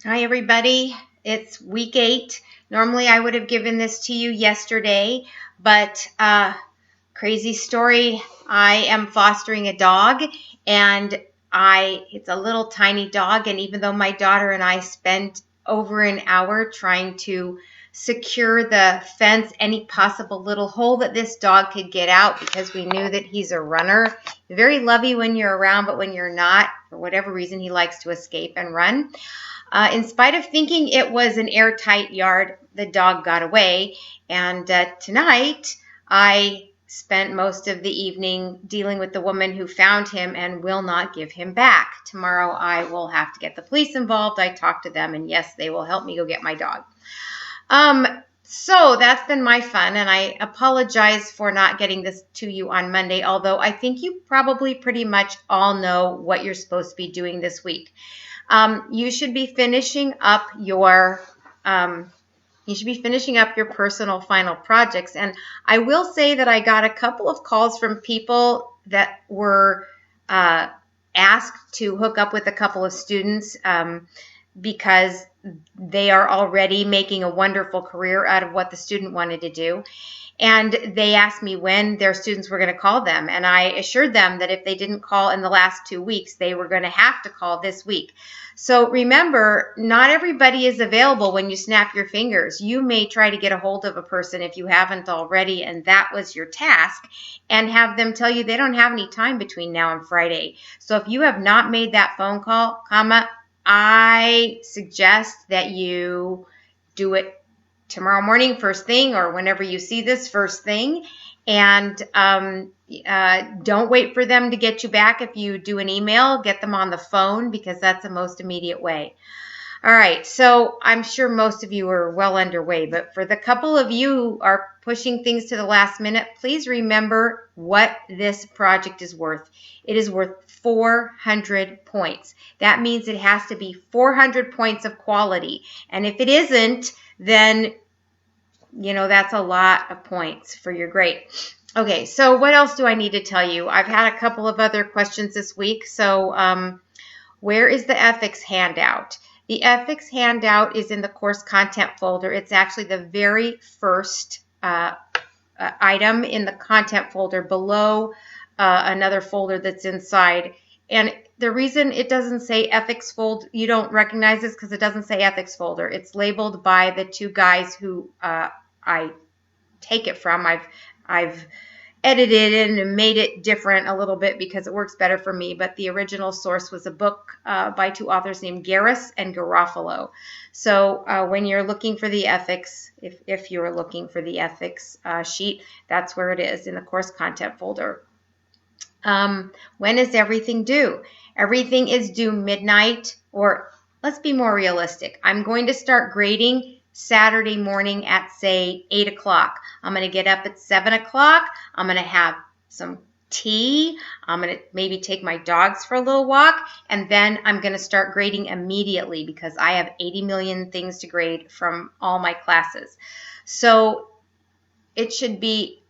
Hi, everybody. It's week 8. Normally, I would have given this to you yesterday, but crazy story. I am fostering a dog, and it's a little tiny dog, and even though my daughter and I spent over an hour trying to secure the fence, any possible little hole that this dog could get out, because we knew that he's a runner. Very lovey when you're around, but when you're not, for whatever reason, he likes to escape and run. In spite of thinking it was an airtight yard, the dog got away. And tonight, I spent most of the evening dealing with the woman who found him and will not give him back. Tomorrow, I will have to get the police involved. I talked to them, and yes, they will help me go get my dog. So that's been my fun, and I apologize for not getting this to you on Monday, although I think you probably pretty much all know what you're supposed to be doing this week. You should be finishing up your personal final projects. And I will say that I got a couple of calls from people that were asked to hook up with a couple of students because they are already making a wonderful career out of what the student wanted to do. And they asked me when their students were going to call them. And I assured them that if they didn't call in the last 2 weeks, they were going to have to call this week. So remember, not everybody is available when you snap your fingers. You may try to get a hold of a person if you haven't already, and that was your task, and have them tell you they don't have any time between now and Friday. So if you have not made that phone call, I suggest that you do it tomorrow morning first thing, or whenever you see this first thing, and don't wait for them to get you back. If you do an email, get them on the phone, because that's the most immediate way. All right, so I'm sure most of you are well underway, but for the couple of you who are pushing things to the last minute, please remember what this project is worth. It is worth 400 points. That means it has to be 400 points of quality, and if it isn't, then that's a lot of points for your grade. Okay, so what else do I need to tell you? I've had a couple of other questions this week. So where is the ethics handout? The ethics handout is in the course content folder. It's actually the very first item in the content folder below another folder that's inside. And the reason it doesn't say ethics folder, you don't recognize this because it doesn't say ethics folder. It's labeled by the two guys who I take it from. I've edited it and made it different a little bit because it works better for me, but the original source was a book by two authors named Garris and Garofalo. So when you're looking for the ethics, if you're looking for the ethics sheet, that's where it is, in the course content folder. When is everything due? Everything is due midnight, or let's be more realistic. I'm going to start grading Saturday morning at, say, 8 o'clock. I'm going to get up at 7 o'clock. I'm going to have some tea. I'm going to maybe take my dogs for a little walk, and then I'm going to start grading immediately because I have 80 million things to grade from all my classes. So it should be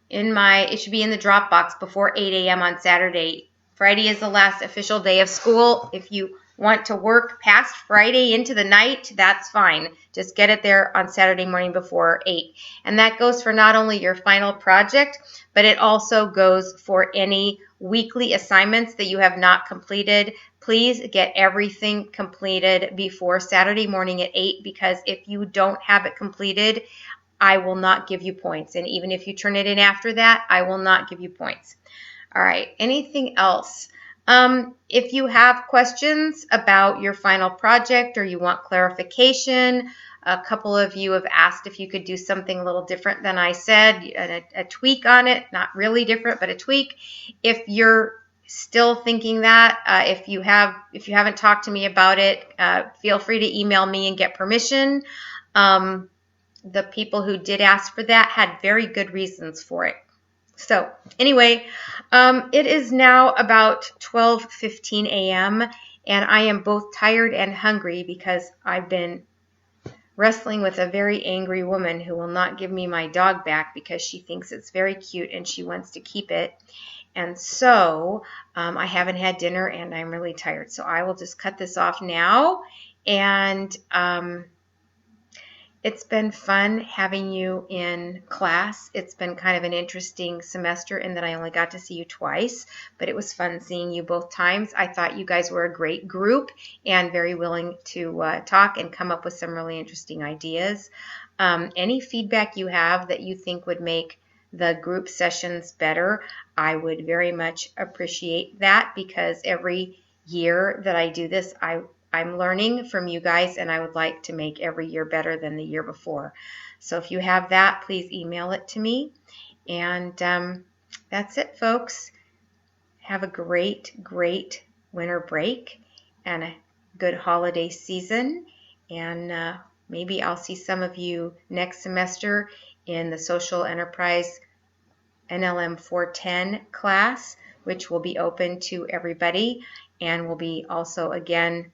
in the Dropbox before 8 a.m. on Saturday. Friday is the last official day of school. If you want to work past Friday into the night, that's fine. Just get it there on Saturday morning before 8. And that goes for not only your final project, but it also goes for any weekly assignments that you have not completed. Please get everything completed before Saturday morning at 8, because if you don't have it completed, I will not give you points. And even if you turn it in after that, I will not give you points. All right, anything else? If you have questions about your final project or you want clarification, a couple of you have asked if you could do something a little different than I said, a tweak on it, not really different, but a tweak. If you're still thinking that, if you haven't talked to me about it, feel free to email me and get permission. The people who did ask for that had very good reasons for it. So anyway, it is now about 12:15 a.m. and I am both tired and hungry because I've been wrestling with a very angry woman who will not give me my dog back because she thinks it's very cute and she wants to keep it. And so I haven't had dinner and I'm really tired. So I will just cut this off now. And it's been fun having you in class. It's been kind of an interesting semester in that I only got to see you twice, but it was fun seeing you both times. I thought you guys were a great group and very willing to talk and come up with some really interesting ideas. Any feedback you have that you think would make the group sessions better, I would very much appreciate that, because every year that I do this, I'm learning from you guys, and I would like to make every year better than the year before. So if you have that, please email it to me. And that's it, folks. Have a great, great winter break and a good holiday season. And maybe I'll see some of you next semester in the Social Enterprise NLM 410 class, which will be open to everybody and will be also, again,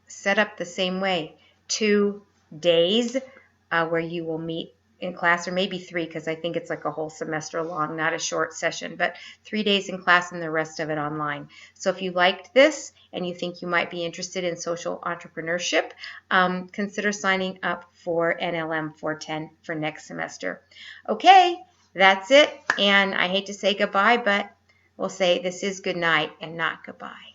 set up the same way. 2 days where you will meet in class, or maybe 3, because I think it's like a whole semester long, not a short session, but 3 days in class and the rest of it online. So if you liked this and you think you might be interested in social entrepreneurship, consider signing up for NLM 410 for next semester. Okay, that's it. And I hate to say goodbye, but we'll say this is good night and not goodbye.